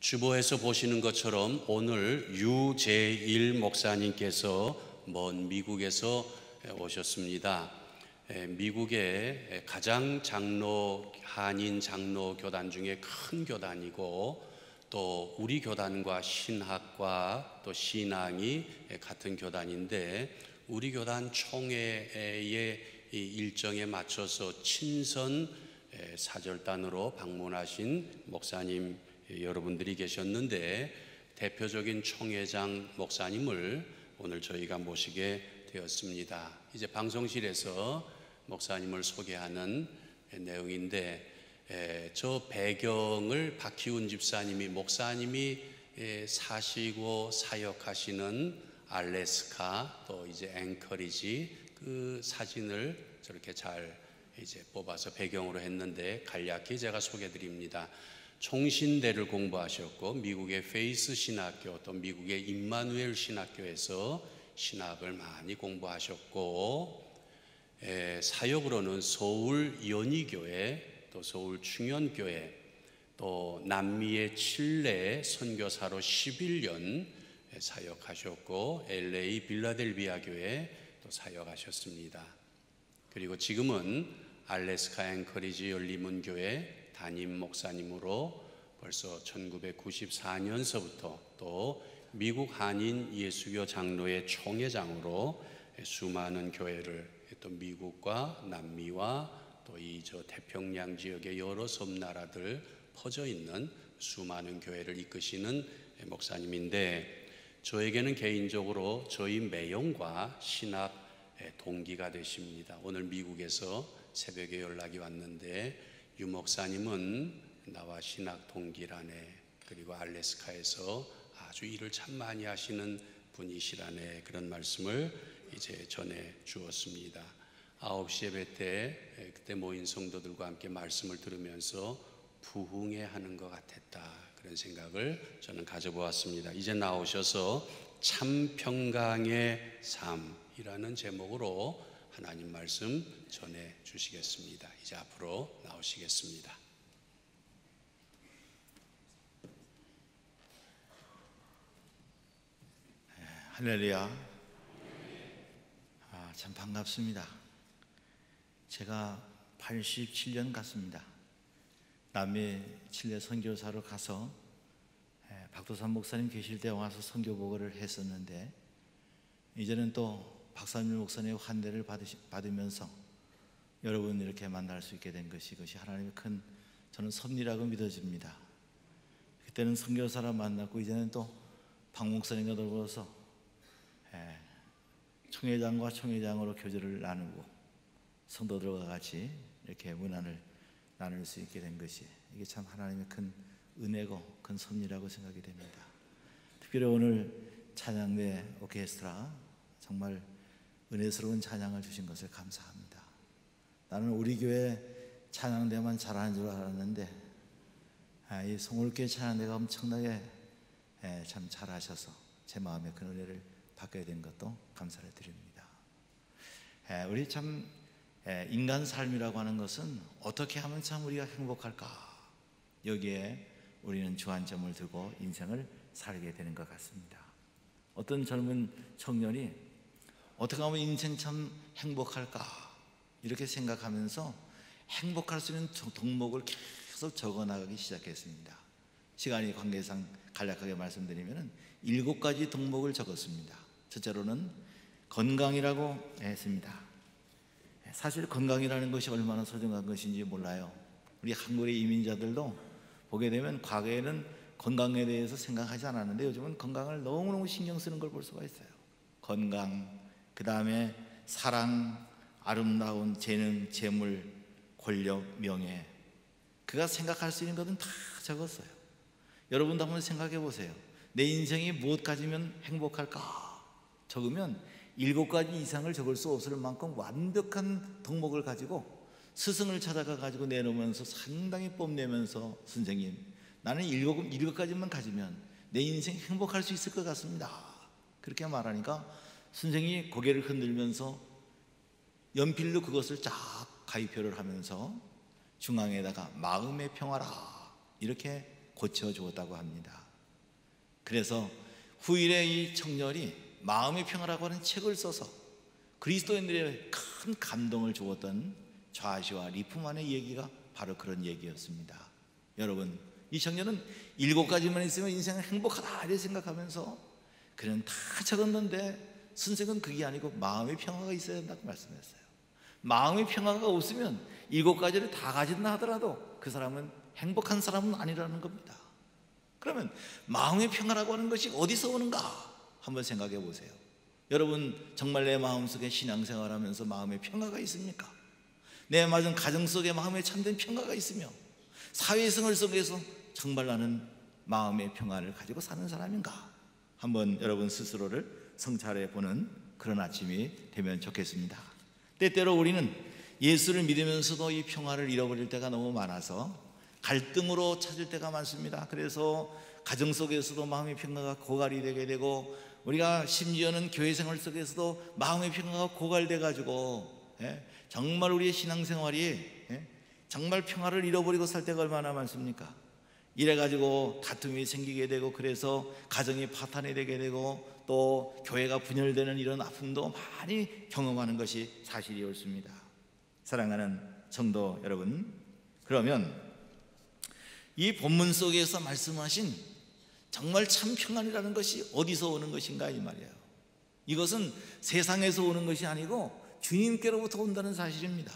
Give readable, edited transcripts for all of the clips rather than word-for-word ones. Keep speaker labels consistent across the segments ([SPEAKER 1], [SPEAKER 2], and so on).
[SPEAKER 1] 주보에서 보시는 것처럼 오늘 유재일 목사님께서 먼 미국에서 오셨습니다. 미국의 가장 한인 장로 교단 중에 큰 교단이고, 또 우리 교단과 신학과 또 신앙이 같은 교단인데, 우리 교단 총회의 일정에 맞춰서 친선 사절단으로 방문하신 목사님 여러분들이 계셨는데, 대표적인 총회장 목사님을 오늘 저희가 모시게 되었습니다. 이제 방송실에서 목사님을 소개하는 내용인데, 저 배경을 박희훈 집사님이, 목사님이 사시고 사역하시는 알래스카, 또 이제 앵커리지, 그 사진을 저렇게 잘 이제 뽑아서 배경으로 했는데 간략히 제가 소개해 드립니다. 총신대를 공부하셨고, 미국의 페이스 신학교, 또 미국의 임마누엘 신학교에서 신학을 많이 공부하셨고, 사역으로는 서울 연희교회, 또 서울 충현교회, 또 남미의 칠레 선교사로 11년 사역하셨고, LA 빌라델비아 교회 또 사역하셨습니다. 그리고 지금은 알래스카 앵커리지 열리문교회 담임 목사님으로 벌써 1994년서부터 또 미국 한인 예수교 장로회 총회장으로 수많은 교회를, 또 미국과 남미와 또 이 태평양 지역의 여러 섬나라들 퍼져 있는 수많은 교회를 이끄시는 목사님인데, 저에게는 개인적으로 저희 매형과 신학 동기가 되십니다. 오늘 미국에서 새벽에 연락이 왔는데, 유 목사님은 나와 신학 동기라네, 그리고 알래스카에서 아주 일을 참 많이 하시는 분이시라네, 그런 말씀을 이제 전해 주었습니다. 9시 예배 때 그때 모인 성도들과 함께 말씀을 들으면서 부흥해 하는 것 같았다, 그런 생각을 저는 가져보았습니다. 이제 나오셔서 참 평강의 삶이라는 제목으로 하나님 말씀 전해 주시겠습니다. 이제 앞으로 나오시겠습니다.
[SPEAKER 2] 할렐루야. 참 반갑습니다. 제가 87년 갔습니다. 남미 칠레 선교사로 가서 박도산 목사님 계실 때 와서 선교 보고를 했었는데, 이제는 또 박삼일 목사님의 환대를 받으면서 여러분 이렇게 만날 수 있게 된 것이 하나님의 큰, 저는 섭리라고 믿어집니다. 그때는 선교사라 만났고, 이제는 또 박 목사님과 더불어서 총회장과 총회장으로 교제를 나누고 성도들과 같이 이렇게 문안을 나눌 수 있게 된 것이, 이게 참 하나님의 큰 은혜고 큰 섭리라고 생각이 됩니다. 특별히 오늘 찬양대 오케스트라 정말 은혜스러운 찬양을 주신 것을 감사합니다. 나는 우리 교회 찬양대만 잘하는 줄 알았는데, 이 송울교회 찬양대가 엄청나게 참 잘하셔서 제 마음에 그 은혜를 받게 된 것도 감사를 드립니다. 우리 참 인간 삶이라고 하는 것은 어떻게 하면 참 우리가 행복할까, 여기에 우리는 주안점을 두고 인생을 살게 되는 것 같습니다. 어떤 젊은 청년이 어떻게 하면 인생 참 행복할까, 이렇게 생각하면서 행복할 수 있는 덕목을 계속 적어나가기 시작했습니다. 시간이 관계상 간략하게 말씀드리면 7가지 덕목을 적었습니다. 첫째로는 건강이라고 했습니다. 사실 건강이라는 것이 얼마나 소중한 것인지 몰라요. 우리 한국의 이민자들도 보게 되면 과거에는 건강에 대해서 생각하지 않았는데, 요즘은 건강을 너무너무 신경 쓰는 걸 볼 수가 있어요. 건강, 그 다음에 사랑, 아름다운 재능, 재물, 권력, 명예, 그가 생각할 수 있는 것은 다 적었어요. 여러분도 한번 생각해 보세요. 내 인생이 무엇 가지면 행복할까 적으면 7가지 이상을 적을 수 없을 만큼 완벽한 덕목을 가지고 스승을 찾아가 가지고 내놓으면서 상당히 뽐내면서, 선생님, 나는 7가지만 가지면 내 인생 행복할 수 있을 것 같습니다, 그렇게 말하니까 선생님이 고개를 흔들면서 연필로 그것을 쫙 가위표를 하면서 중앙에다가 마음의 평화라 이렇게 고쳐주었다고 합니다. 그래서 후일에 이 청년이 마음의 평화라고 하는 책을 써서 그리스도인들의 큰 감동을 주었던 좌시와 리프만의 얘기가 바로 그런 얘기였습니다. 여러분, 이 청년은 7가지만 있으면 인생은 행복하다 이렇게 생각하면서 그는 다 적었는데 선생은 그게 아니고 마음의 평화가 있어야 된다고 말씀했어요. 마음의 평화가 없으면 7가지를 다 가진다 하더라도 그 사람은 행복한 사람은 아니라는 겁니다. 그러면 마음의 평화라고 하는 것이 어디서 오는가 한번 생각해 보세요. 여러분, 정말 내 마음속에 신앙생활하면서 마음의 평화가 있습니까? 내 맞은 가정 속에 마음에 참된 평화가 있으며 사회생활 속에서 정말 나는 마음의 평화를 가지고 사는 사람인가? 한번 여러분 스스로를 성찰해 보는 그런 아침이 되면 좋겠습니다. 때때로 우리는 예수를 믿으면서도 이 평화를 잃어버릴 때가 너무 많아서 갈등으로 찾을 때가 많습니다. 그래서 가정 속에서도 마음의 평화가 고갈이 되게 되고, 우리가 심지어는 교회 생활 속에서도 마음의 평화가 고갈돼 가지고 정말 우리의 신앙생활이 정말 평화를 잃어버리고 살 때가 얼마나 많습니까? 이래가지고 다툼이 생기게 되고, 그래서 가정이 파탄이 되게 되고, 또 교회가 분열되는 이런 아픔도 많이 경험하는 것이 사실이었습니다. 사랑하는 성도 여러분, 그러면 이 본문 속에서 말씀하신 정말 참 평안이라는 것이 어디서 오는 것인가 이 말이에요. 이것은 세상에서 오는 것이 아니고 주님께로부터 온다는 사실입니다.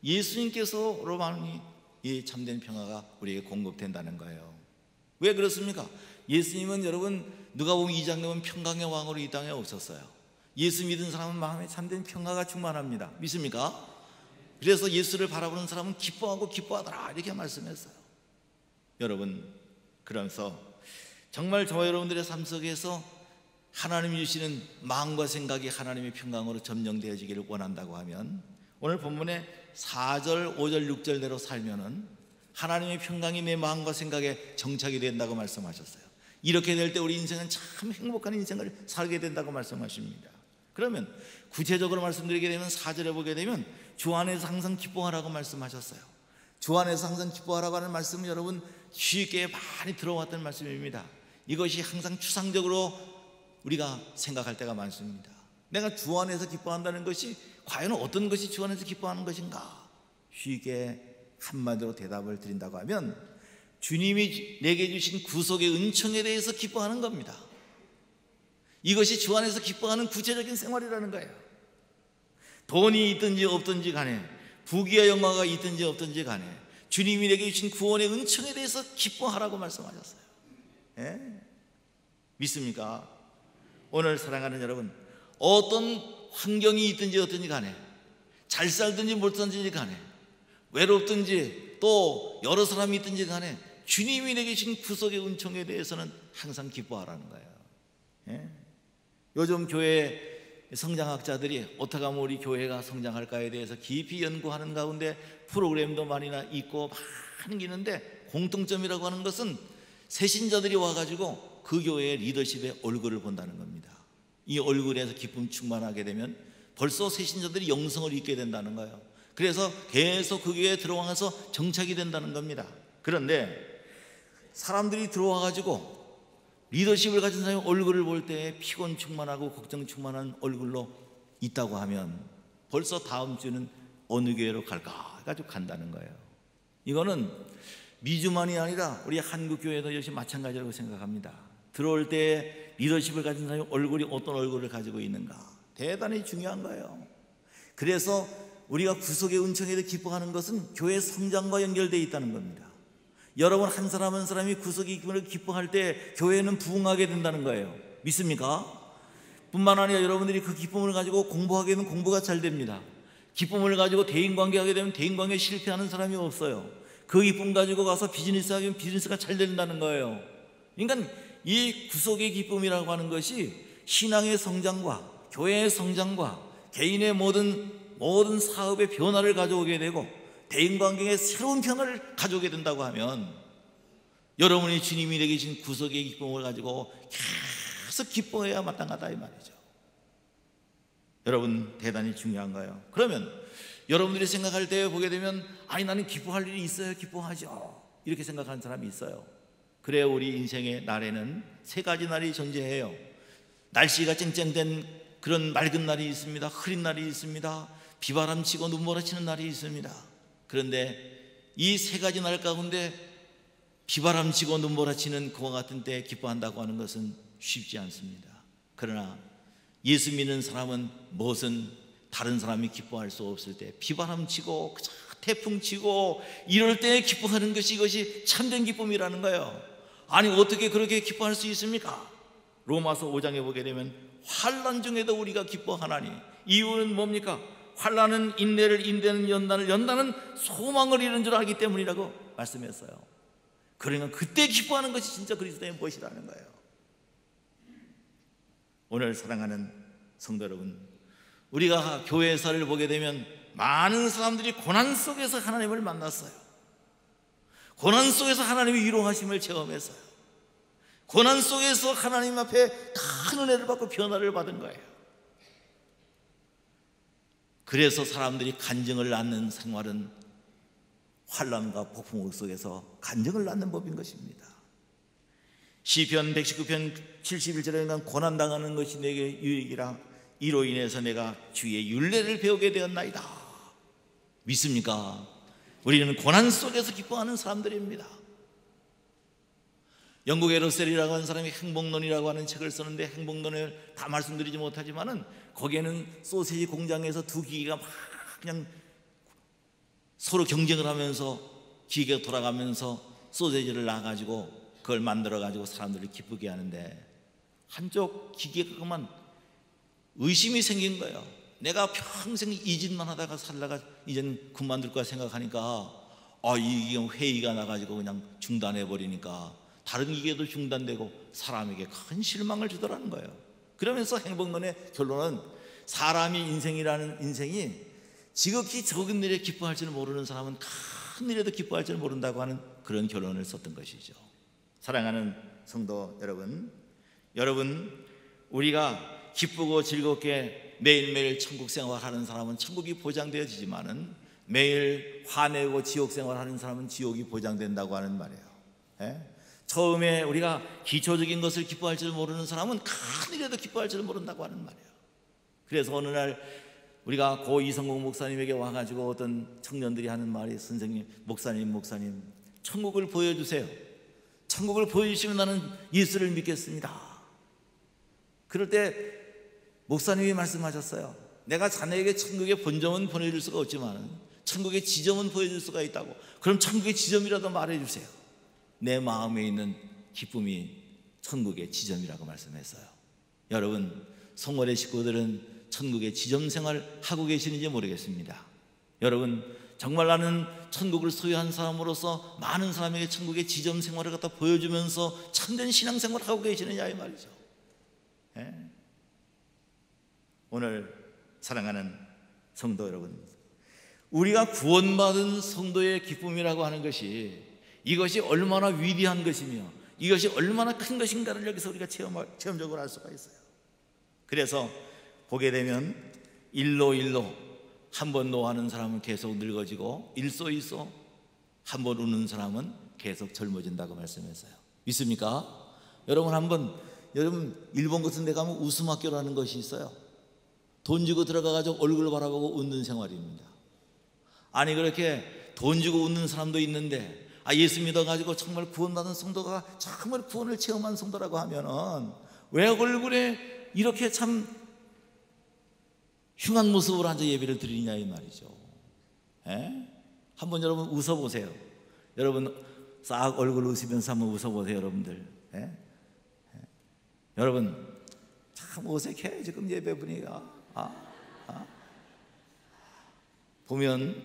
[SPEAKER 2] 예수님께서로만이 이 참된 평화가 우리에게 공급된다는 거예요. 왜 그렇습니까? 예수님은 여러분 누가복음 2장 보면 평강의 왕으로 이 땅에 오셨어요. 예수 믿은 사람은 마음에 참된 평화가 충만합니다. 믿습니까? 그래서 예수를 바라보는 사람은 기뻐하고 기뻐하더라 이렇게 말씀했어요. 여러분, 그러면서 정말 저와 여러분들의 삶 속에서 하나님이 주시는 마음과 생각이 하나님의 평강으로 점령되어지기를 원한다고 하면 오늘 본문에 4절, 5절, 6절대로 살면은 하나님의 평강이 내 마음과 생각에 정착이 된다고 말씀하셨어요. 이렇게 될 때 우리 인생은 참 행복한 인생을 살게 된다고 말씀하십니다. 그러면 구체적으로 말씀드리게 되면 4절에 보게 되면 주 안에서 항상 기뻐하라고 말씀하셨어요. 주 안에서 항상 기뻐하라고 하는 말씀은 여러분 쉽게 많이 들어왔던 말씀입니다. 이것이 항상 추상적으로 우리가 생각할 때가 많습니다. 내가 주 안에서 기뻐한다는 것이 과연 어떤 것이 주 안에서 기뻐하는 것인가? 쉽게 한마디로 대답을 드린다고 하면 주님이 내게 주신 구속의 은총에 대해서 기뻐하는 겁니다. 이것이 주 안에서 기뻐하는 구체적인 생활이라는 거예요. 돈이 있든지 없든지 간에, 부귀와 영화가 있든지 없든지 간에 주님이 내게 주신 구원의 은총에 대해서 기뻐하라고 말씀하셨어요. 믿습니까? 오늘 사랑하는 여러분, 어떤 환경이 있든지 어떤지 간에, 잘 살든지 못 살든지 간에, 외롭든지 또 여러 사람이 있든지 간에 주님이 내게 주신 구속의 은총에 대해서는 항상 기뻐하라는 거예요. 요즘 교회 성장학자들이 어떻게 하면 우리 교회가 성장할까에 대해서 깊이 연구하는 가운데 프로그램도 많이나 있고 많은 게 있는데, 공통점이라고 하는 것은 새신자들이 와가지고 그 교회의 리더십의 얼굴을 본다는 겁니다. 이 얼굴에서 기쁨 충만하게 되면 벌써 새신자들이 영성을 잊게 된다는 거예요. 그래서 계속 그 교회에 들어와서 정착이 된다는 겁니다. 그런데 사람들이 들어와가지고 리더십을 가진 사람의 얼굴을 볼 때 피곤 충만하고 걱정 충만한 얼굴로 있다고 하면 벌써 다음 주는 어느 교회로 갈까 해가지고 간다는 거예요. 이거는 미주만이 아니라 우리 한국 교회도 역시 마찬가지라고 생각합니다. 들어올 때 리더십을 가진 사람의 얼굴이 어떤 얼굴을 가지고 있는가 대단히 중요한 거예요. 그래서 우리가 구속의 은총에 대해 기뻐하는 것은 교회 성장과 연결되어 있다는 겁니다. 여러분 한 사람 한 사람이 구속의 기쁨을 기뻐할 때 교회는 부흥하게 된다는 거예요. 믿습니까? 뿐만 아니라 여러분들이 그 기쁨을 가지고 공부하게 되면 공부가 잘 됩니다. 기쁨을 가지고 대인관계하게 되면 대인관계에 실패하는 사람이 없어요. 그 기쁨 가지고 가서 비즈니스 하면 비즈니스가 잘 된다는 거예요. 그러니까 이 구속의 기쁨이라고 하는 것이 신앙의 성장과 교회의 성장과 개인의 모든 사업의 변화를 가져오게 되고 대인관계에 새로운 변화를 가져오게 된다고 하면 여러분이 주님이 내게 주신 구속의 기쁨을 가지고 계속 기뻐해야 마땅하다 이 말이죠. 여러분 대단히 중요한 거예요. 그러면 여러분들이 생각할 때 보게 되면 아니 나는 기뻐할 일이 있어요. 기뻐하죠. 이렇게 생각하는 사람이 있어요. 그래 우리 인생의 날에는 세 가지 날이 존재해요. 날씨가 쨍쨍된 그런 맑은 날이 있습니다. 흐린 날이 있습니다. 비바람 치고 눈몰아치는 날이 있습니다. 그런데 이 세 가지 날 가운데 비바람 치고 눈몰아치는 그와 같은 때에 기뻐한다고 하는 것은 쉽지 않습니다. 그러나 예수 믿는 사람은 무엇은 다른 사람이 기뻐할 수 없을 때, 비바람 치고 태풍 치고 이럴 때 기뻐하는 것이, 이것이 참된 기쁨이라는 거예요. 아니 어떻게 그렇게 기뻐할 수 있습니까? 로마서 5장에 보게 되면 환난 중에도 우리가 기뻐하나니, 이유는 뭡니까? 환난은 인내를, 인내는 연단을, 연단은 소망을 이루는 줄 알기 때문이라고 말씀했어요. 그러니까 그때 기뻐하는 것이 진짜 그리스도의 무엇이라는 거예요. 오늘 사랑하는 성도 여러분, 우리가 교회사를 보게 되면 많은 사람들이 고난 속에서 하나님을 만났어요. 고난 속에서 하나님의 위로하심을 체험했어요. 고난 속에서 하나님 앞에 큰 은혜를 받고 변화를 받은 거예요. 그래서 사람들이 간증을 낳는 생활은 환난과 폭풍 속에서 간증을 낳는 법인 것입니다. 시편 119편 71절에 고난당하는 것이 내게 유익이라, 이로 인해서 내가 주의 율례를 배우게 되었나이다. 믿습니까? 우리는 고난 속에서 기뻐하는 사람들입니다. 영국의 러셀이라고 하는 사람이 행복론이라고 하는 책을 썼는데, 행복론을 다 말씀드리지 못하지만은 거기에는 소세지 공장에서 두 기계가 막 그냥 서로 경쟁을 하면서 기계가 돌아가면서 소세지를 놔가지고 그걸 만들어가지고 사람들을 기쁘게 하는데, 한쪽 기계가 그만 의심이 생긴 거예요. 내가 평생 이 짓만 하다가 살다가 이젠 그만둘까 생각하니까 이 회의가 나가지고 그냥 중단해버리니까 다른 기계도 중단되고 사람에게 큰 실망을 주더라는 거예요. 그러면서 행복론의 결론은 사람이 인생이 지극히 적은 일에 기뻐할 줄 모르는 사람은 큰 일에도 기뻐할 줄 모른다고 하는 그런 결론을 썼던 것이죠. 사랑하는 성도 여러분, 우리가 기쁘고 즐겁게 매일매일 천국 생활하는 사람은 천국이 보장되어지지만은 매일 화내고 지옥 생활하는 사람은 지옥이 보장된다고 하는 말이에요. 처음에 우리가 기초적인 것을 기뻐할 줄 모르는 사람은 큰 일에도 기뻐할 줄 모른다고 하는 말이에요. 그래서 어느 날 우리가 고 이성국 목사님에게 와가지고 어떤 청년들이 하는 말이, 선생님, 목사님 천국을 보여주세요. 천국을 보여주시면 나는 예수를 믿겠습니다. 그럴 때 목사님이 말씀하셨어요. 내가 자네에게 천국의 본점은 보내줄 수가 없지만 천국의 지점은 보여줄 수가 있다고. 그럼 천국의 지점이라도 말해주세요. 내 마음에 있는 기쁨이 천국의 지점이라고 말씀했어요. 여러분, 성월의 식구들은 천국의 지점 생활 하고 계시는지 모르겠습니다. 여러분, 정말 나는 천국을 소유한 사람으로서 많은 사람에게 천국의 지점 생활을 갖다 보여주면서 참된 신앙생활을 하고 계시느냐 이 말이죠. 오늘 사랑하는 성도 여러분, 우리가 구원받은 성도의 기쁨이라고 하는 것이, 이것이 얼마나 위대한 것이며 이것이 얼마나 큰 것인가를 여기서 우리가 체험적으로 알 수가 있어요. 그래서 보게 되면 일로 한 번 노하는 사람은 계속 늙어지고 일소 한 번 우는 사람은 계속 젊어진다고 말씀했어요. 믿습니까? 여러분 일본 같은 데 가면 웃음학교라는 것이 있어요. 돈 주고 들어가가지고 얼굴 바라보고 웃는 생활입니다. 아니 그렇게 돈 주고 웃는 사람도 있는데 예수 믿어가지고 정말 구원받은 성도가 정말 구원을 체험한 성도라고 하면은 왜 얼굴에 이렇게 참 흉한 모습으로 앉아 예배를 드리냐 이 말이죠. 한번 여러분 웃어보세요. 여러분 싹 얼굴 웃으면서 한번 웃어보세요. 여러분들. 여러분 참 어색해 지금 예배 분위기가. 보면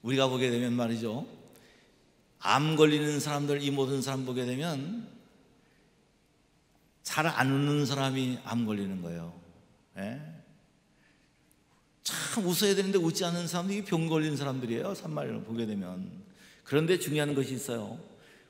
[SPEAKER 2] 우리가 보게 되면 말이죠, 암 걸리는 사람들, 이 모든 사람 보게 되면 잘 안 웃는 사람이 암 걸리는 거예요. 참 웃어야 되는데 웃지 않는 사람들이 병 걸리는 사람들이에요, 산말을 보게 되면. 그런데 중요한 것이 있어요.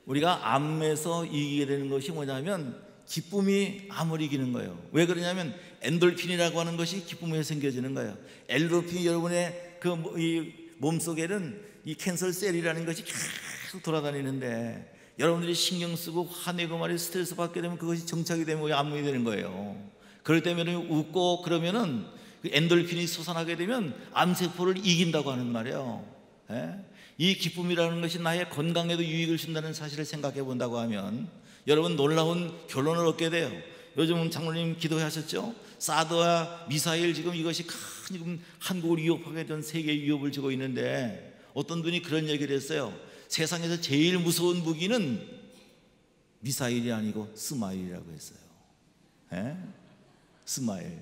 [SPEAKER 2] 우리가 암에서 이기게 되는 것이 뭐냐면 기쁨이 암을 이기는 거예요. 왜 그러냐면 엔돌핀이라고 하는 것이 기쁨에 생겨지는 거예요. 엔돌핀이 여러분의 이 몸속에는 이 캔서 셀이라는 것이 계속 돌아다니는데 여러분들이 신경 쓰고 화내고 말이에요. 스트레스 받게 되면 그것이 정착이 되면 암이 되는 거예요. 그럴 때면 웃고 그러면은 그 엔돌핀이 솟아나게 되면 암세포를 이긴다고 하는 말이에요. 이 기쁨이라는 것이 나의 건강에도 유익을 준다는 사실을 생각해 본다고 하면 여러분 놀라운 결론을 얻게 돼요. 요즘 장로님 기도하셨죠? 사드와 미사일 지금 이것이 지금 한국을 위협하게 된 세계 위협을 주고 있는데 어떤 분이 그런 얘기를 했어요. 세상에서 제일 무서운 무기는 미사일이 아니고 스마일이라고 했어요. 스마일.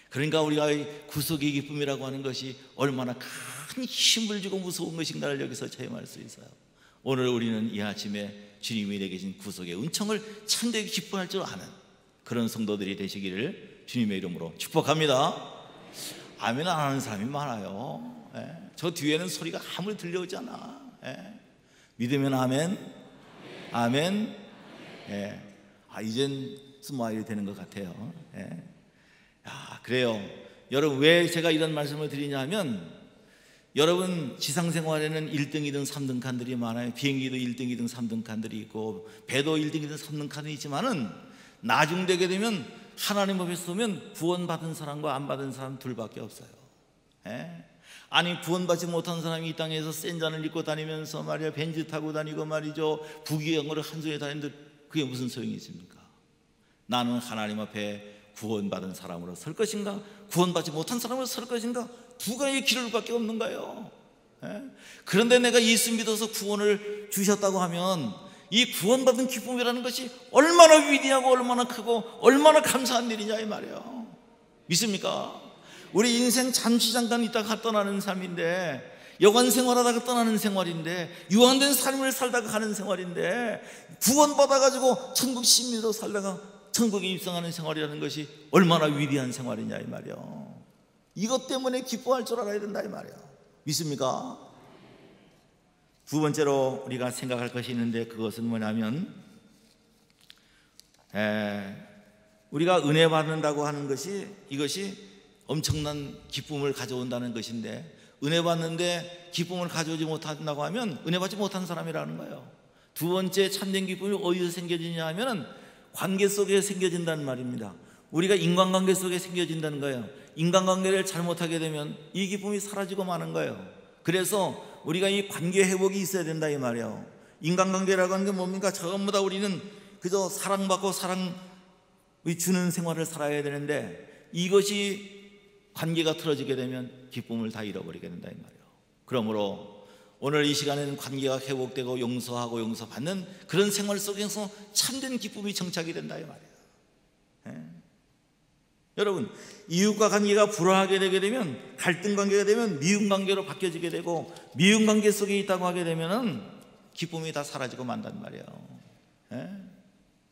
[SPEAKER 2] 그러니까 우리가 구속의 기쁨이라고 하는 것이 얼마나 큰 힘을 주고 무서운 것인가를 여기서 체험할 수 있어요. 오늘 우리는 이 아침에 주님이 내게 주신 구속의 은총을 참되게 기뻐할 줄 아는 그런 성도들이 되시기를 주님의 이름으로 축복합니다. 아멘 안 하는 사람이 많아요. 저 뒤에는 소리가 아무리 들려오지 않아. 믿으면 아멘. 아멘. 이젠 스마일이 되는 것 같아요. 그래요. 여러분 왜 제가 이런 말씀을 드리냐면 여러분 지상생활에는 1등, 2등, 3등 칸들이 많아요. 비행기도 1등, 2등, 3등 칸들이 있고 배도 1등, 2등, 3등 칸이 있지만은 나중되게 되면 하나님 앞에 서면 구원받은 사람과 안 받은 사람 둘밖에 없어요. 아니 구원받지 못한 사람이 이 땅에서 센 잔을 입고 다니면서 말이야 벤츠 타고 다니고 말이죠 부귀영화를 한 손에 다니는데 그게 무슨 소용이 있습니까? 나는 하나님 앞에 구원받은 사람으로 설 것인가 구원받지 못한 사람으로 설 것인가 두 가지의 길을 밖에 없는 거예요. 그런데 내가 예수 믿어서 구원을 주셨다고 하면 이 구원받은 기쁨이라는 것이 얼마나 위대하고 얼마나 크고 얼마나 감사한 일이냐 이 말이에요. 믿습니까? 우리 인생 잠시 잠깐 있다가 떠나는 삶인데 여관 생활하다가 떠나는 생활인데 유한된 삶을 살다가 가는 생활인데 구원받아가지고 천국 시민으로 살다가 천국에 입성하는 생활이라는 것이 얼마나 위대한 생활이냐 이 말이에요. 이것 때문에 기뻐할 줄 알아야 된다 이 말이에요. 믿습니까? 두 번째로 우리가 생각할 것이 있는데 그것은 뭐냐면 우리가 은혜 받는다고 하는 것이 이것이 엄청난 기쁨을 가져온다는 것인데 은혜 받는데 기쁨을 가져오지 못한다고 하면 은혜 받지 못한 사람이라는 거예요. 두 번째 참된 기쁨이 어디서 생겨지냐 하면 관계 속에 생겨진다는 말입니다. 우리가 인간관계 속에 생겨진다는 거예요. 인간관계를 잘못하게 되면 이 기쁨이 사라지고 마는 거예요. 그래서 우리가 이 관계 회복이 있어야 된다 이 말이에요. 인간관계라고 하는 게 뭡니까? 전부 다 우리는 그저 사랑받고 사랑 주는 생활을 살아야 되는데 이것이 관계가 틀어지게 되면 기쁨을 다 잃어버리게 된다 이 말이에요. 그러므로 오늘 이 시간에는 관계가 회복되고 용서하고 용서받는 그런 생활 속에서 참된 기쁨이 정착이 된다 이 말이에요. 여러분 이웃과 관계가 불화하게 되게 되면 갈등 관계가 되면 미움 관계로 바뀌어지게 되고 미움 관계 속에 있다고 하게 되면은 기쁨이 다 사라지고 만단 말이에요.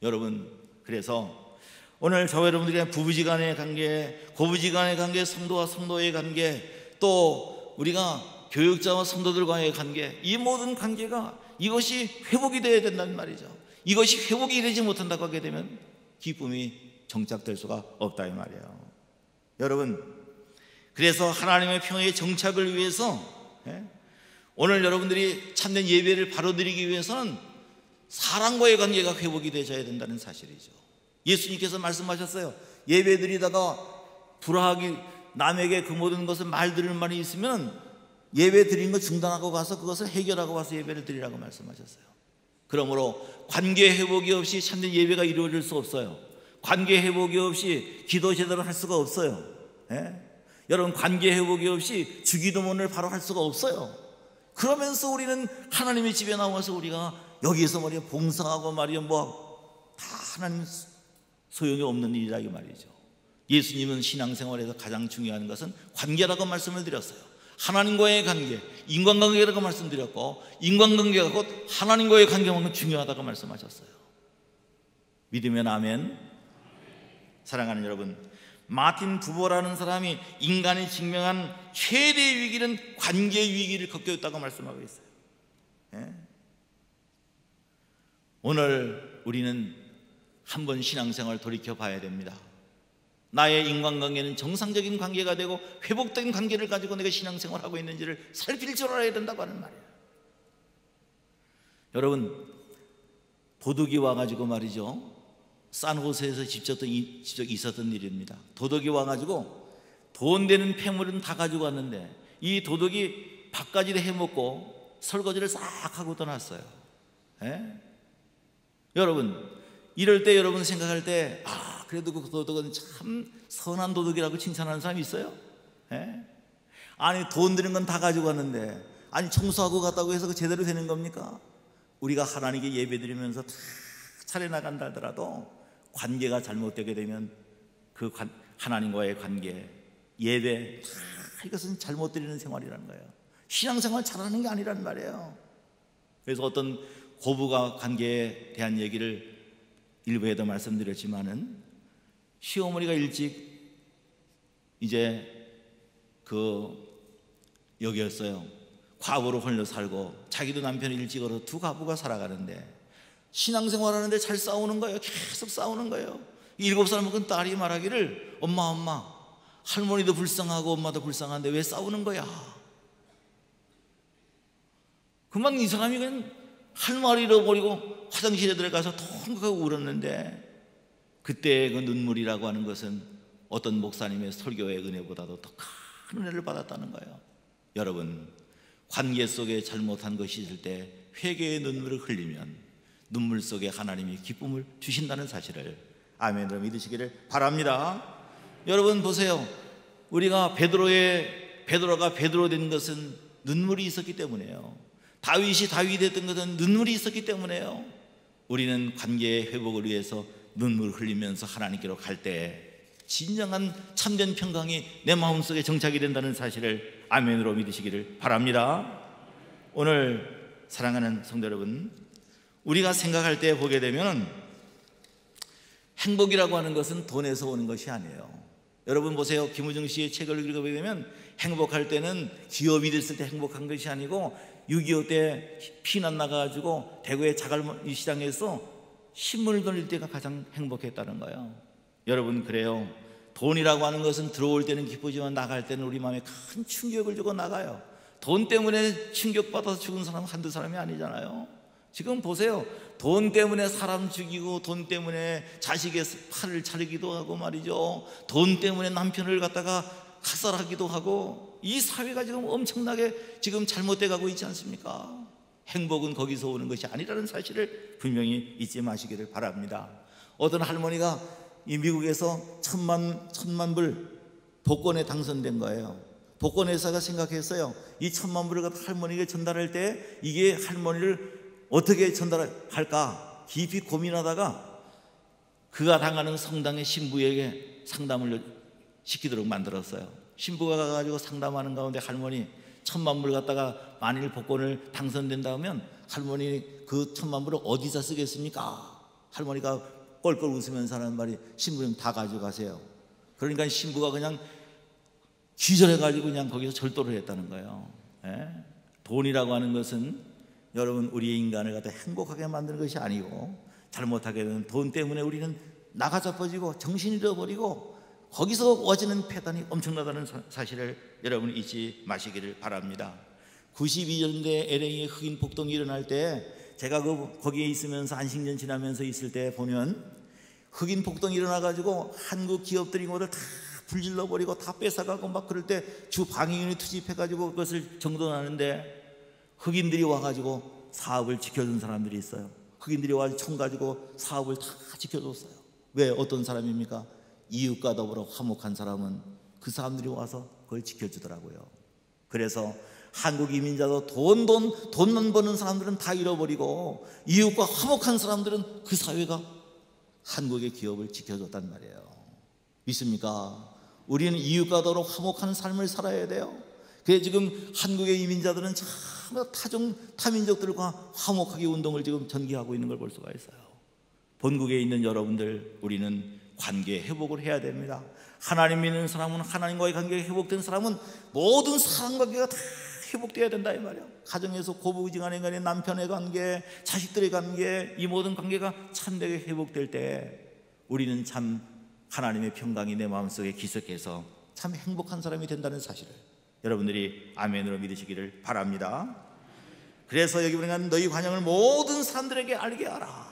[SPEAKER 2] 여러분 그래서 오늘 저와 여러분들이 부부지간의 관계, 고부지간의 관계, 성도와 성도의 관계, 또 우리가 교육자와 성도들과의 관계, 이 모든 관계가 이것이 회복이 되어야 된다는 말이죠. 이것이 회복이 되지 못한다고 하게 되면 기쁨이 정착될 수가 없다 이 말이에요. 여러분 그래서 하나님의 평화의 정착을 위해서 오늘 여러분들이 참된 예배를 바로 드리기 위해서는 사랑과의 관계가 회복이 되어야 된다는 사실이죠. 예수님께서 말씀하셨어요. 예배 드리다가 불화하기 남에게 그 모든 것을 말 들을 말이 있으면 예배 드리는 거 중단하고 가서 그것을 해결하고 와서 예배를 드리라고 말씀하셨어요. 그러므로 관계 회복이 없이 참된 예배가 이루어질 수 없어요. 관계 회복이 없이 기도 제대로 할 수가 없어요. 여러분 관계 회복이 없이 주기도문을 바로 할 수가 없어요. 그러면서 우리는 하나님의 집에 나와서 우리가 여기에서 말이야 봉사하고 말이야 뭐 다 하나님 소용이 없는 일이라 이 말이죠. 예수님은 신앙생활에서 가장 중요한 것은 관계라고 말씀을 드렸어요. 하나님과의 관계, 인간관계라고 말씀드렸고 인간관계가 곧 하나님과의 관계만큼 중요하다고 말씀하셨어요. 믿으면 아멘. 사랑하는 여러분, 마틴 부버라는 사람이 인간이 직면한 최대의 위기는 관계의 위기를 겪었다고 말씀하고 있어요. 오늘 우리는 한번 신앙생활을 돌이켜 봐야 됩니다. 나의 인간관계는 정상적인 관계가 되고 회복된 관계를 가지고 내가 신앙생활을 하고 있는지를 살필 줄 알아야 된다고 하는 말이에요. 여러분 도둑이 와가지고 말이죠, 산호세에서 직접 있었던 일입니다. 도둑이 와가지고 돈 되는 폐물은 다 가지고 왔는데 이 도둑이 밥까지도 해먹고 설거지를 싹 하고 떠났어요. 여러분, 이럴 때 여러분 생각할 때, 그래도 그 도둑은 참 선한 도둑이라고 칭찬하는 사람이 있어요? 아니, 돈 드는 건 다 가지고 왔는데, 아니, 청소하고 갔다고 해서 그 제대로 되는 겁니까? 우리가 하나님께 예배드리면서 다 차려나간다 하더라도 관계가 잘못되게 되면 그 하나님과의 관계, 예배, 다 이것은 잘못 드리는 생활이라는 거예요. 신앙생활 잘하는 게 아니란 말이에요. 그래서 어떤 고부가 관계에 대한 얘기를 일부에도 말씀드렸지만은, 시어머니가 일찍 이제 여기였어요. 과부로 홀려 살고 자기도 남편이 일찍 얻어 두 과부가 살아가는데 신앙생활 하는데 잘 싸우는 거예요. 계속 싸우는 거예요. 7살 먹은 딸이 말하기를, 엄마, 할머니도 불쌍하고 엄마도 불쌍한데 왜 싸우는 거야? 그만 이 사람이 그냥 할 말을 잃어버리고 화장실에 들어가서 통곡하고 울었는데, 그때 그 눈물이라고 하는 것은 어떤 목사님의 설교의 은혜보다도 더 큰 은혜를 받았다는 거예요. 여러분, 관계 속에 잘못한 것이 있을 때 회개의 눈물을 흘리면 눈물 속에 하나님이 기쁨을 주신다는 사실을 아멘으로 믿으시기를 바랍니다. 여러분 보세요. 우리가 베드로가 베드로 된 것은 눈물이 있었기 때문에요. 다윗이 다윗이 됐던 것은 눈물이 있었기 때문에요. 우리는 관계의 회복을 위해서 눈물을 흘리면서 하나님께로 갈 때 진정한 참된 평강이 내 마음속에 정착이 된다는 사실을 아멘으로 믿으시기를 바랍니다. 오늘 사랑하는 성도 여러분, 우리가 생각할 때 보게 되면 행복이라고 하는 것은 돈에서 오는 것이 아니에요. 여러분 보세요. 김우중 씨의 책을 읽어보게 되면 행복할 때는 기업이 됐을 때 행복한 것이 아니고 6.25 때 피난 나가가지고 대구의 자갈이 시장에서 신문을 돌릴 때가 가장 행복했다는 거예요. 여러분, 그래요. 돈이라고 하는 것은 들어올 때는 기쁘지만 나갈 때는 우리 마음에 큰 충격을 주고 나가요. 돈 때문에 충격받아서 죽은 사람은 한두 사람이 아니잖아요. 지금 보세요. 돈 때문에 사람 죽이고 돈 때문에 자식의 팔을 자르기도 하고 말이죠. 돈 때문에 남편을 갖다가 학살하기도 하고, 이 사회가 지금 엄청나게 지금 잘못돼 가고 있지 않습니까? 행복은 거기서 오는 것이 아니라는 사실을 분명히 잊지 마시기를 바랍니다. 어떤 할머니가 이 미국에서 천만 불 복권에 당선된 거예요. 복권회사가 생각했어요. 이 1,000만 불을 갖다 할머니에게 전달할 때 이게 할머니를 어떻게 전달할까 깊이 고민하다가 그가 당하는 성당의 신부에게 상담을 시키도록 만들었어요. 신부가 가가지고 상담하는 가운데, 할머니 1,000만 불 갖다가 만일 복권을 당선된다면 할머니 그 1,000만 불을 어디서 쓰겠습니까? 할머니가 껄껄 웃으면서 하는 말이, 신부님 다 가져가세요. 그러니까 신부가 그냥 기절해가지고 그냥 거기서 절도를 했다는 거예요. 돈이라고 하는 것은 여러분, 우리의 인간을 갖다 행복하게 만드는 것이 아니고, 잘못하게 되면 돈 때문에 우리는 나가자빠지고 정신이 잃어버리고 거기서 와지는 폐단이 엄청나다는 사실을 여러분 잊지 마시기를 바랍니다. 92년대 LA에 흑인 폭동이 일어날 때 제가 거기에 있으면서 안식년 지나면서 있을 때 보면, 흑인 폭동이 일어나가지고 한국 기업들이 모두 다 불질러버리고 다 뺏어가고 막 그럴 때 주 방위군이 투집해가지고 그것을 정돈하는데, 흑인들이 와가지고 사업을 지켜준 사람들이 있어요. 흑인들이 와서 총 가지고 사업을 다 지켜줬어요. 왜? 어떤 사람입니까? 이웃과 더불어 화목한 사람은 그 사람들이 와서 그걸 지켜주더라고요. 그래서 한국 이민자도 돈만 버는 사람들은 다 잃어버리고, 이웃과 화목한 사람들은 그 사회가 한국의 기업을 지켜줬단 말이에요. 믿습니까? 우리는 이웃과 더불어 화목한 삶을 살아야 돼요. 그래서 지금 한국의 이민자들은 참 타민족들과 화목하게 운동을 지금 전개하고 있는 걸 볼 수가 있어요. 본국에 있는 여러분들, 우리는 관계 회복을 해야 됩니다. 하나님 믿는 사람은, 하나님과의 관계가 회복된 사람은 모든 사람관계가 다 회복돼야 된다 이 말이에요. 가정에서 고부지간의 간의 남편의 관계, 자식들의 관계, 이 모든 관계가 참되게 회복될 때 우리는 참 하나님의 평강이 내 마음속에 기석해서 참 행복한 사람이 된다는 사실을 여러분들이 아멘으로 믿으시기를 바랍니다. 그래서 여기 보니까 너희 관용을 모든 사람들에게 알게 하라.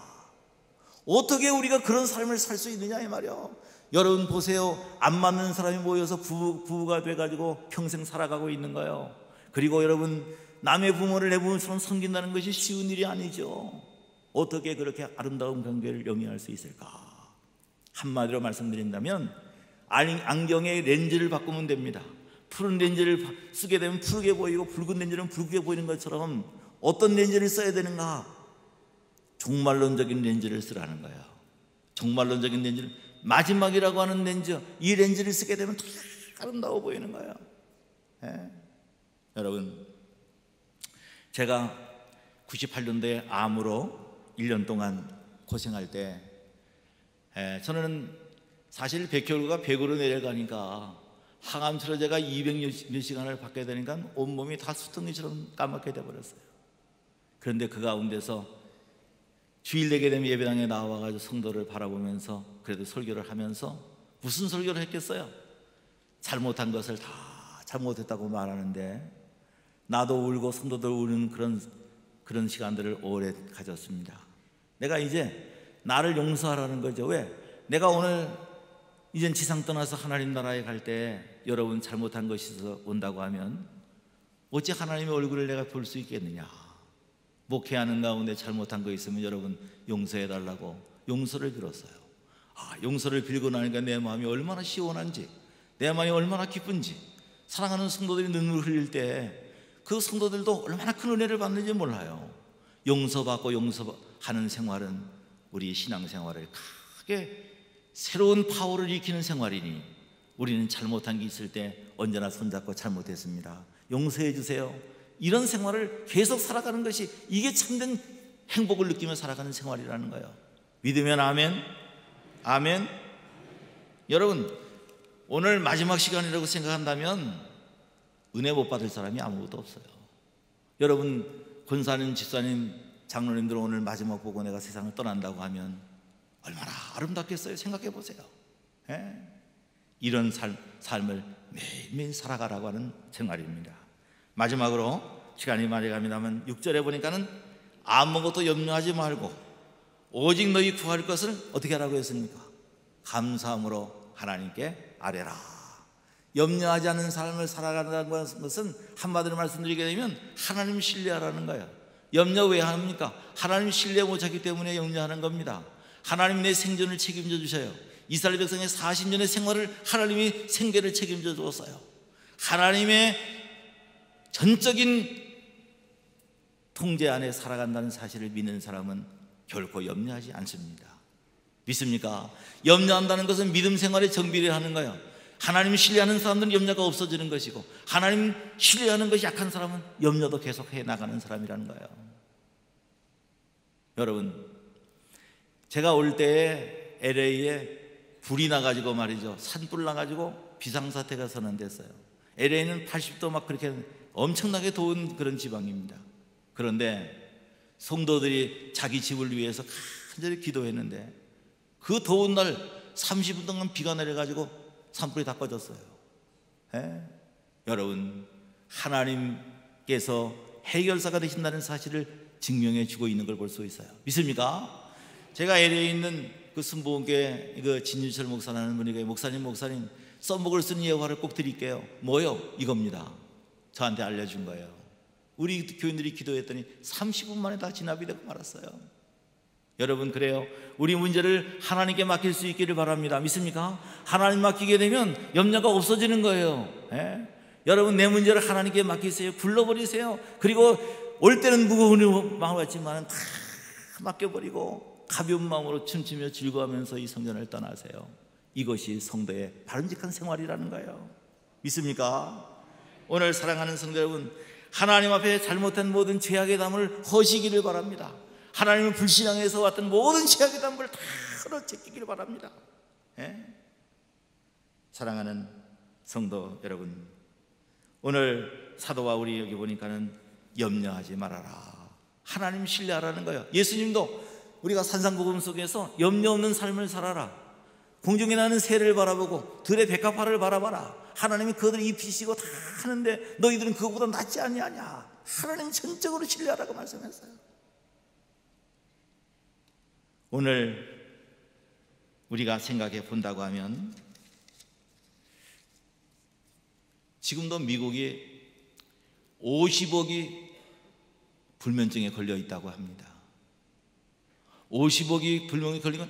[SPEAKER 2] 어떻게 우리가 그런 삶을 살 수 있느냐 이 말이요. 여러분 보세요. 안 맞는 사람이 모여서 부부가 돼가지고 평생 살아가고 있는 거예요. 그리고 여러분, 남의 부모를 내 부모처럼 섬긴다는 것이 쉬운 일이 아니죠. 어떻게 그렇게 아름다운 관계를 영위할 수 있을까? 한마디로 말씀드린다면 안경의 렌즈를 바꾸면 됩니다. 푸른 렌즈를 쓰게 되면 푸르게 보이고 붉은 렌즈는 붉게 보이는 것처럼 어떤 렌즈를 써야 되는가? 종말론적인 렌즈를 쓰라는 거예요. 종말론적인 렌즈를, 마지막이라고 하는 렌즈, 이 렌즈를 쓰게 되면 다 아름다워 보이는 거예요. 예? 여러분, 제가 98년도에 암으로 1년 동안 고생할 때 저는 사실 백혈구가 100으로 내려가니까 항암 치료제가 200몇 시간을 받게 되니까 온몸이 다 수증기처럼 까맣게 돼버렸어요. 그런데 그 가운데서 주일 되게 되면 예배당에 나와가지고 성도를 바라보면서 그래도 설교를 하면서 무슨 설교를 했겠어요? 잘못한 것을 다 잘못했다고 말하는데 나도 울고 성도들 우는 그런 시간들을 오래 가졌습니다. 내가 이제 나를 용서하라는 거죠. 왜? 내가 오늘 이젠 지상 떠나서 하나님 나라에 갈 때 여러분 잘못한 것이 있어서 온다고 하면 어찌 하나님의 얼굴을 내가 볼 수 있겠느냐? 목회하는 가운데 잘못한 거 있으면 여러분 용서해 달라고 용서를 빌었어요. 용서를 빌고 나니까 내 마음이 얼마나 시원한지, 내 마음이 얼마나 기쁜지, 사랑하는 성도들이 눈물을 흘릴 때 그 성도들도 얼마나 큰 은혜를 받는지 몰라요. 용서받고 용서하는 생활은 우리 신앙생활을 크게 새로운 파워를 일으키는 생활이니 우리는 잘못한 게 있을 때 언제나 손잡고 잘못했습니다, 용서해 주세요, 이런 생활을 계속 살아가는 것이 이게 참된 행복을 느끼며 살아가는 생활이라는 거예요. 믿으면 아멘. 아멘. 여러분, 오늘 마지막 시간이라고 생각한다면 은혜 못 받을 사람이 아무것도 없어요. 여러분, 권사님, 집사님, 장로님들 오늘 마지막 보고 내가 세상을 떠난다고 하면 얼마나 아름답겠어요. 생각해 보세요. 이런 삶을 매일매일 살아가라고 하는 생활입니다. 마지막으로 시간이 많이 갑니다만 6절에 보니까는 아무것도 염려하지 말고 오직 너희 구할 것을 어떻게 하라고 했습니까? 감사함으로 하나님께 아뢰라. 염려하지 않는 삶을 살아가는 것은 한마디로 말씀드리게 되면 하나님 신뢰하라는 거예요. 염려 왜 합니까? 하나님 신뢰 못하기 때문에 염려하는 겁니다. 하나님 내 생존을 책임져 주셔요. 이스라엘 백성의 40년의 생활을 하나님이 생계를 책임져 주었어요. 하나님의 전적인 통제 안에 살아간다는 사실을 믿는 사람은 결코 염려하지 않습니다. 믿습니까? 염려한다는 것은 믿음 생활의 정비를 하는 거예요. 하나님 신뢰하는 사람들은 염려가 없어지는 것이고, 하나님 신뢰하는 것이 약한 사람은 염려도 계속 해나가는 사람이라는 거예요. 여러분, 제가 올 때에 LA에 불이 나가지고 말이죠, 산불 나가지고 비상사태가 선언됐어요. LA는 80도 막 그렇게 엄청나게 더운 그런 지방입니다. 그런데 성도들이 자기 집을 위해서 간절히 기도했는데 그 더운 날 30분 동안 비가 내려가지고 산불이 다 꺼졌어요. 여러분, 하나님께서 해결사가 되신다는 사실을 증명해 주고 있는 걸 볼 수 있어요. 믿습니까? 제가 LA에 있는 그 순복음교회 그 진유철 목사라는 분이 목사님 써먹을 쓰는 예화를 꼭 드릴게요. 뭐요? 이겁니다. 저한테 알려준 거예요. 우리 교인들이 기도했더니 30분 만에 다 진압이 되고 말았어요. 여러분, 그래요. 우리 문제를 하나님께 맡길 수 있기를 바랍니다. 믿습니까? 하나님 맡기게 되면 염려가 없어지는 거예요. 여러분, 내 문제를 하나님께 맡기세요. 불러버리세요. 그리고 올 때는 무거운 마음을 갖지만 다 맡겨버리고 가벼운 마음으로 춤추며 즐거워하면서 이 성전을 떠나세요. 이것이 성도의 바람직한 생활이라는 거예요. 믿습니까? 오늘 사랑하는 성도 여러분, 하나님 앞에 잘못한 모든 죄악의 담을 허시기를 바랍니다. 하나님을 불신앙해서 왔던 모든 죄악의 담을 다 헐어제끼기를 바랍니다. 사랑하는 성도 여러분, 오늘 사도와 우리 여기 보니까는 염려하지 말아라, 하나님 신뢰하라는 거예요. 예수님도 우리가 산상복음 속에서 염려 없는 삶을 살아라, 공중에 나는 새를 바라보고 들의 백합화를 바라봐라, 하나님이 그들을 입히시고 다 하는데 너희들은 그거보다 낫지 아니하냐, 하나님 전적으로 신뢰하라고 말씀했어요. 오늘 우리가 생각해 본다고 하면 지금도 미국이 50억이 불면증에 걸려 있다고 합니다. 50억이 불면증에 걸리면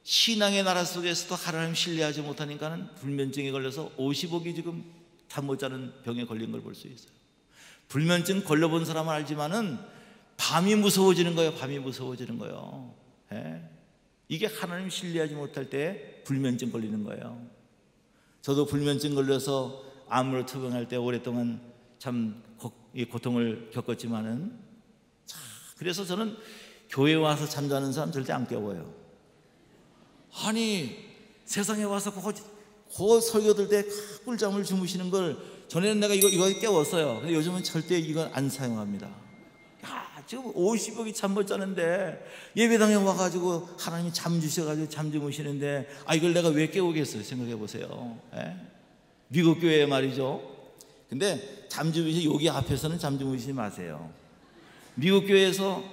[SPEAKER 2] 신앙의 나라 속에서도 하나님 신뢰하지 못하니까는 불면증에 걸려서 50억이 지금 잠 못 자는 병에 걸린 걸 볼 수 있어요. 불면증 걸려본 사람은 알지만은 밤이 무서워지는 거예요. 밤이 무서워지는 거예요. 이게 하나님 신뢰하지 못할 때 불면증 걸리는 거예요. 저도 불면증 걸려서 암으로 투병할 때 오랫동안 참 고통을 겪었지만은, 그래서 저는 교회에 와서 잠자는 사람 절대 안 깨워요. 아니, 세상에 와서 그 설교 들 때 꿀잠을 주무시는 걸 전에는 내가 이거 깨웠어요. 근데 요즘은 절대 이건 안 사용합니다. 야, 지금 50억이 잠 못 자는데 예배당에 와가지고 하나님이 잠 주셔가지고 잠 주무시는데, 이걸 내가 왜 깨우겠어요? 생각해 보세요. 미국 교회 말이죠. 근데 잠 주무시, 여기 앞에서는 잠 주무시지 마세요. 미국 교회에서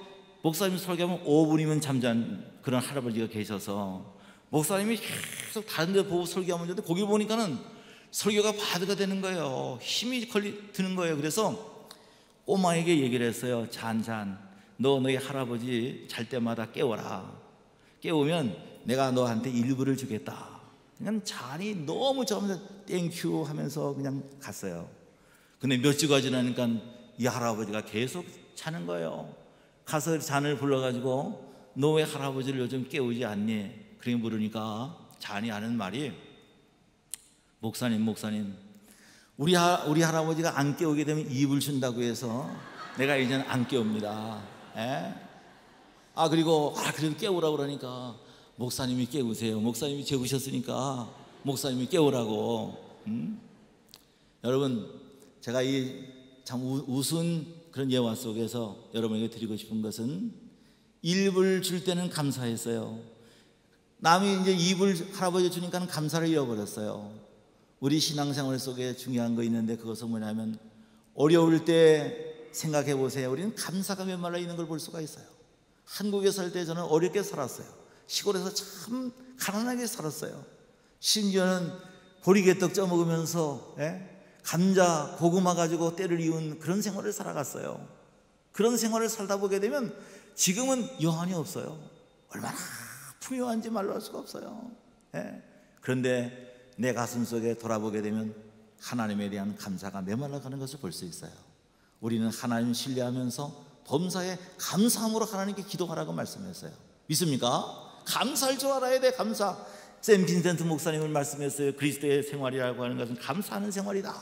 [SPEAKER 2] 목사님 설교하면 5분이면 잠잔 그런 할아버지가 계셔서 목사님이 계속 다른 데 보고 설교하면 거기 보니까는 설교가 바드가 되는 거예요. 힘이 드는 거예요. 그래서 꼬마에게 얘기를 했어요. 잔, 너희 할아버지 잘 때마다 깨워라. 깨우면 내가 너한테 일부를 주겠다. 그냥 잔이 너무 좋으면서 땡큐 하면서 그냥 갔어요. 근데 몇 주가 지나니까 이 할아버지가 계속 자는 거예요. 가서 잔을 불러가지고 너 왜 할아버지를 요즘 깨우지 않니? 그렇게 물으니까 잔이 하는 말이, 목사님, 우리 할아버지가 안 깨우게 되면 이불 준다고 해서 내가 이제는 안 깨웁니다. 그리고 그래도 깨우라고 그러니까 목사님이 깨우세요. 목사님이 재우셨으니까 목사님이 깨우라고. 여러분, 제가 이 참 우스운 그런 예화 속에서 여러분에게 드리고 싶은 것은, 일불 줄 때는 감사했어요. 남이 이제 이불 할아버지 주니까 감사를 잃어버렸어요. 우리 신앙생활 속에 중요한 거 있는데, 그것은 뭐냐면, 어려울 때 생각해 보세요. 우리는 감사가 메말라 있는 걸 볼 수가 있어요. 한국에 살 때 저는 어렵게 살았어요. 시골에서 참 가난하게 살았어요. 심지어는 보리개떡 쪄먹으면서 감자, 고구마 가지고 때를 이은 그런 생활을 살아갔어요. 그런 생활을 살다 보게 되면 지금은 여한이 없어요. 얼마나 풍요한지 말로 할 수가 없어요. 그런데 내 가슴 속에 돌아보게 되면 하나님에 대한 감사가 메말라가는 것을 볼 수 있어요. 우리는 하나님 신뢰하면서 범사에 감사함으로 하나님께 기도하라고 말씀했어요. 믿습니까? 감사할 줄 알아야 돼. 감사. 샘 빈센트 목사님을 말씀했어요. 그리스도의 생활이라고 하는 것은 감사하는 생활이다.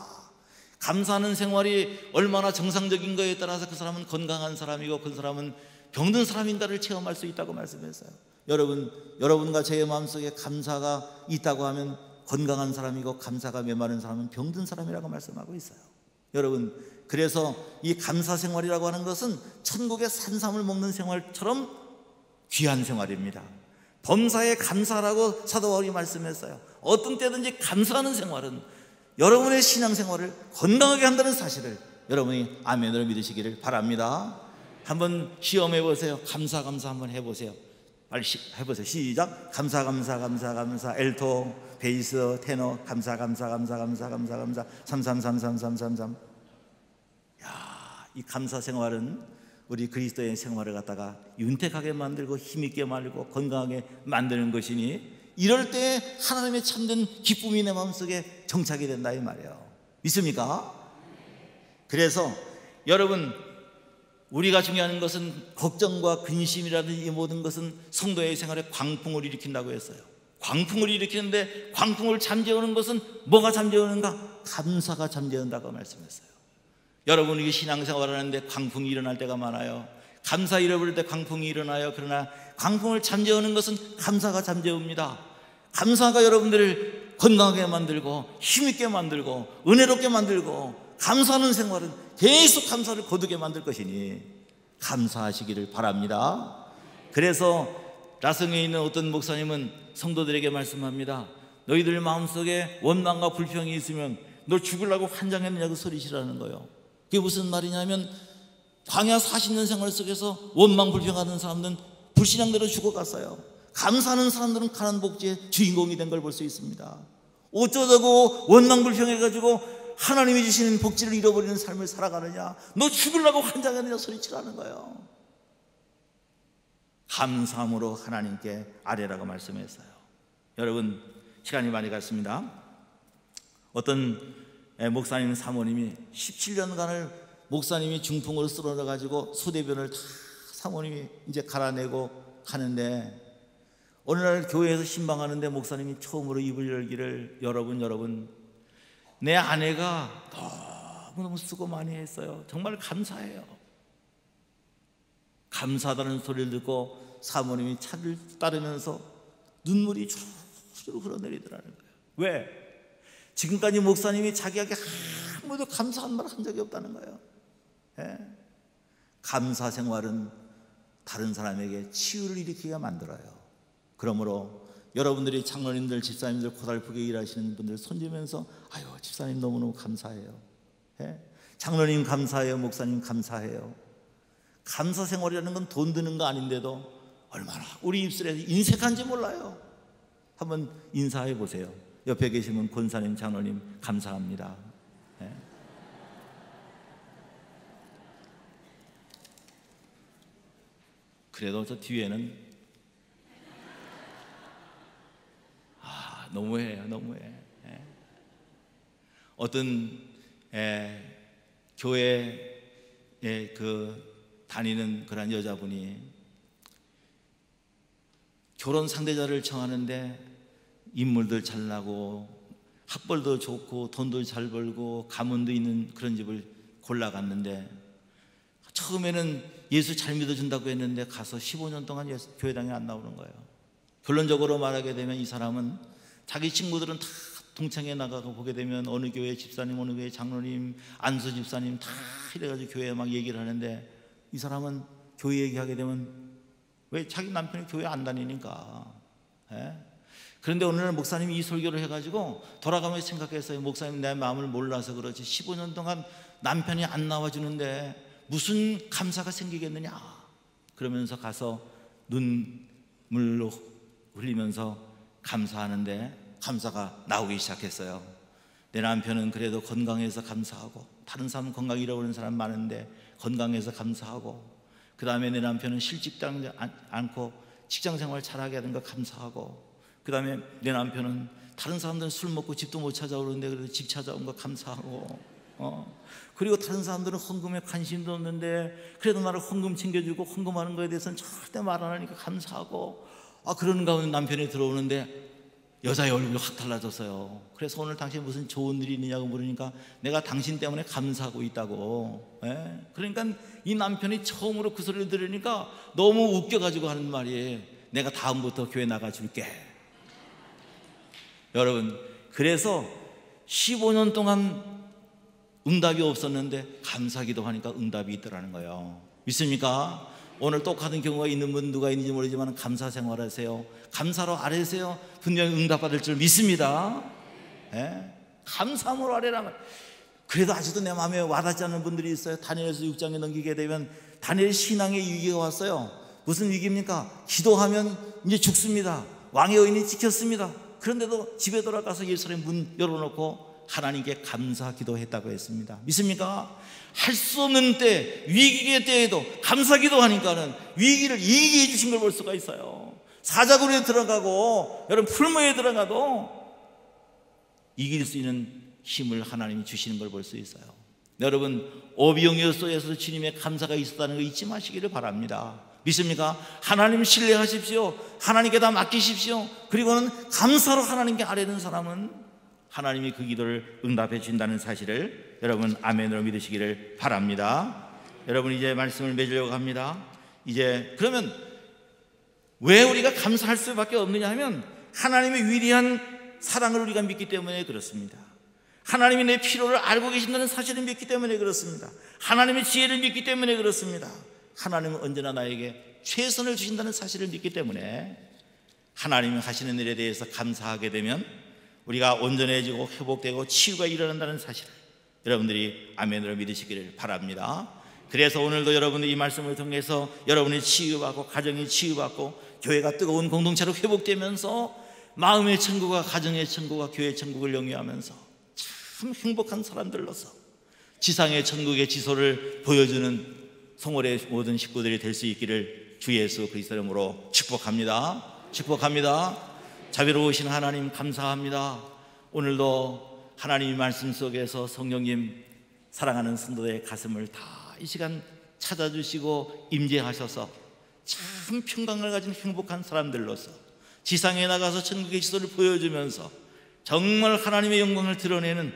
[SPEAKER 2] 감사하는 생활이 얼마나 정상적인 거에 따라서 그 사람은 건강한 사람이고 그 사람은 병든 사람인가를 체험할 수 있다고 말씀했어요. 여러분과 제 마음속에 감사가 있다고 하면 건강한 사람이고, 감사가 메마른 사람은 병든 사람이라고 말씀하고 있어요. 여러분, 그래서 이 감사 생활이라고 하는 것은 천국의 산삼을 먹는 생활처럼 귀한 생활입니다. 범사에 감사라고 사도 바울이 말씀했어요. 어떤 때든지 감사하는 생활은 여러분의 신앙생활을 건강하게 한다는 사실을 여러분이 아멘으로 믿으시기를 바랍니다. 한번 시험해 보세요. 감사 한번 해보세요. 빨리 해보세요. 시작. 감사 엘토, 베이스, 테너, 감사 333333. 이 감사 생활은 우리 그리스도의 생활을 갖다가 윤택하게 만들고 힘있게 만들고 건강하게 만드는 것이니, 이럴 때 하나님의 참된 기쁨이 내 마음속에 정착이 된다 이 말이에요. 믿습니까? 그래서 여러분, 우리가 중요한 것은 걱정과 근심이라든지 이 모든 것은 성도의 생활에 광풍을 일으킨다고 했어요. 광풍을 일으키는데, 광풍을 잠재우는 것은 뭐가 잠재우는가? 감사가 잠재운다고 말씀했어요. 여러분, 이게 신앙생활을 하는데 광풍이 일어날 때가 많아요. 감사 잃어버릴 때 광풍이 일어나요. 그러나 광풍을 잠재우는 것은 감사가 잠재웁니다. 감사가 여러분들을 건강하게 만들고 힘있게 만들고 은혜롭게 만들고, 감사하는 생활은 계속 감사를 거두게 만들 것이니 감사하시기를 바랍니다. 그래서 라성에 있는 어떤 목사님은 성도들에게 말씀합니다. 너희들 마음속에 원망과 불평이 있으면 너 죽으려고 환장했느냐고 소리치라는 거예요. 그게 무슨 말이냐면, 광야 40년 생활 속에서 원망 불평하는 사람들은 불신앙대로 죽어갔어요. 감사하는 사람들은 가난 복지의 주인공이 된 걸 볼 수 있습니다. 어쩌자고 원망불평해가지고 하나님이 주시는 복지를 잃어버리는 삶을 살아가느냐, 너 죽으려고 환장하느냐 소리치라는 거예요. 감사함으로 하나님께 아뢰라고 말씀했어요. 여러분, 시간이 많이 갔습니다. 어떤 목사님 사모님이 17년간을 목사님이 중풍으로 쓰러져 가지고 소대변을 다 사모님이 이제 갈아내고 가는데, 어느 날 교회에서 신방하는데 목사님이 처음으로 입을 열기를, 여러분 내 아내가 너무너무 수고 많이 했어요. 정말 감사해요. 감사하다는 소리를 듣고 사모님이 차를 따르면서 눈물이 주르르 흘러내리더라는 거예요. 왜? 지금까지 목사님이 자기에게 아무도 감사한 말 한 적이 없다는 거예요. 예? 감사 생활은 다른 사람에게 치유를 일으키게 만들어요. 그러므로 여러분들이 장로님들, 집사님들 고달프게 일하시는 분들 손주면서 아유, 집사님 너무너무 감사해요. 예? 장로님 감사해요. 목사님 감사해요. 감사 생활이라는 건 돈 드는 거 아닌데도 얼마나 우리 입술에 인색한지 몰라요. 한번 인사해 보세요. 옆에 계시면 권사님, 장로님 감사합니다. 예? 그래도 저 뒤에는 너무해요. 예. 어떤 교회에 다니는 그런 여자분이 결혼 상대자를 청하는데 인물들 잘나고 학벌도 좋고 돈도 잘 벌고 가문도 있는 그런 집을 골라갔는데, 처음에는 예수 잘 믿어준다고 했는데 가서 15년 동안 교회당에 안 나오는 거예요. 결론적으로 말하게 되면 이 사람은, 자기 친구들은 다 동창회 나가고 보게 되면 어느 교회 집사님, 어느 교회 장로님, 안수 집사님 다 이래가지고 교회에 막 얘기를 하는데, 이 사람은 교회 얘기하게 되면 왜 자기 남편이 교회 안 다니니까. 예? 그런데 어느 날 목사님이 이 설교를 해가지고 돌아가면서 생각했어요. 목사님 내 마음을 몰라서 그렇지 15년 동안 남편이 안 나와주는데 무슨 감사가 생기겠느냐. 그러면서 가서 눈물로 흘리면서 감사하는데 감사가 나오기 시작했어요. 내 남편은 그래도 건강해서 감사하고, 다른 사람 건강 잃어버리는 사람 많은데 건강해서 감사하고, 그 다음에 내 남편은 실직당하지 않고 직장생활 잘하게 하는 거 감사하고, 그 다음에 내 남편은 다른 사람들은 술 먹고 집도 못 찾아오는데 그래도 집 찾아온 거 감사하고, 그리고 다른 사람들은 헌금에 관심도 없는데 그래도 나를 헌금 챙겨주고 헌금하는 거에 대해서는 절대 말 안 하니까 감사하고, 그런 가운데 남편이 들어오는데 여자의 얼굴이 확 달라졌어요. 그래서 오늘 당신 무슨 좋은 일이 있느냐고 물으니까 내가 당신 때문에 감사하고 있다고. 예? 그러니까 이 남편이 처음으로 그 소리를 들으니까 너무 웃겨가지고 하는 말이, 내가 다음부터 교회 나가줄게. 여러분, 그래서 15년 동안 응답이 없었는데 감사기도 하니까 응답이 있더라는 거예요. 믿습니까? 오늘 똑같은 경우가 있는 분 누가 있는지 모르지만 감사 생활하세요. 감사로 아뢰세요. 분명히 응답받을 줄 믿습니다. 예? 감사함으로 아뢰라면. 그래도 아직도 내 마음에 와닿지 않는 분들이 있어요. 다니엘서 6장에 넘기게 되면 다니엘 신앙의 위기가 왔어요. 무슨 위기입니까? 기도하면 이제 죽습니다. 왕의 여인이 찍혔습니다. 그런데도 집에 돌아가서 예루살렘 문 열어놓고 하나님께 감사 기도했다고 했습니다. 믿습니까? 할 수 없는 때, 위기의 때에도 감사 기도하니까는 위기를 이기게 해주신 걸 볼 수가 있어요. 사자굴에 들어가고 여러분 풀무에 들어가도 이길 수 있는 힘을 하나님이 주시는 걸 볼 수 있어요. 여러분, 오병이어소에서 주님의 감사가 있었다는 거 잊지 마시기를 바랍니다. 믿습니까? 하나님 신뢰하십시오. 하나님께 다 맡기십시오. 그리고는 감사로 하나님께 아뢰는 사람은 하나님이 그 기도를 응답해 주신다는 사실을 여러분 아멘으로 믿으시기를 바랍니다. 여러분, 이제 말씀을 맺으려고 합니다. 이제 그러면 왜 우리가 감사할 수밖에 없느냐 하면, 하나님의 위대한 사랑을 우리가 믿기 때문에 그렇습니다. 하나님이 내 필요를 알고 계신다는 사실을 믿기 때문에 그렇습니다. 하나님의 지혜를 믿기 때문에 그렇습니다. 하나님은 언제나 나에게 최선을 주신다는 사실을 믿기 때문에 하나님이 하시는 일에 대해서 감사하게 되면 우리가 온전해지고 회복되고 치유가 일어난다는 사실을 여러분들이 아멘으로 믿으시기를 바랍니다. 그래서 오늘도 여러분들이 이 말씀을 통해서 여러분이 치유받고, 가정이 치유받고, 교회가 뜨거운 공동체로 회복되면서 마음의 천국과 가정의 천국과 교회의 천국을 영위하면서 참 행복한 사람들로서 지상의 천국의 지소를 보여주는 성월의 모든 식구들이 될 수 있기를 주 예수 그리스도의 이름으로 축복합니다. 축복합니다. 자비로우신 하나님 감사합니다. 오늘도 하나님의 말씀 속에서 성령님 사랑하는 성도의 가슴을 다 이 시간 찾아주시고 임재하셔서 참 평강을 가진 행복한 사람들로서 지상에 나가서 천국의 지소를 보여주면서 정말 하나님의 영광을 드러내는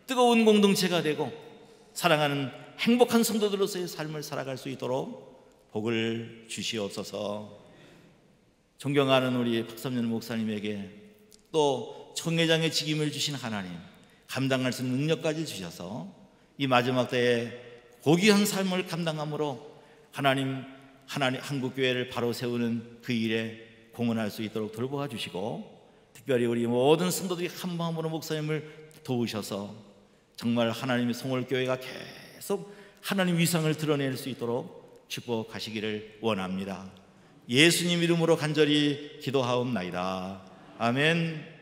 [SPEAKER 2] 뜨거운 공동체가 되고 사랑하는 행복한 성도들로서의 삶을 살아갈 수 있도록 복을 주시옵소서. 존경하는 우리 박삼년 목사님에게 또 총회장의 직임을 주신 하나님, 감당할 수 있는 능력까지 주셔서 이 마지막 때에 고귀한 삶을 감당함으로 하나님 한국교회를 바로 세우는 그 일에 공헌할 수 있도록 돌보아 주시고, 특별히 우리 모든 성도들이 한 마음으로 목사님을 도우셔서 정말 하나님의 성월교회가 계속 하나님 위상을 드러낼 수 있도록 축복하시기를 원합니다. 예수님 이름으로 간절히 기도하옵나이다. 아멘.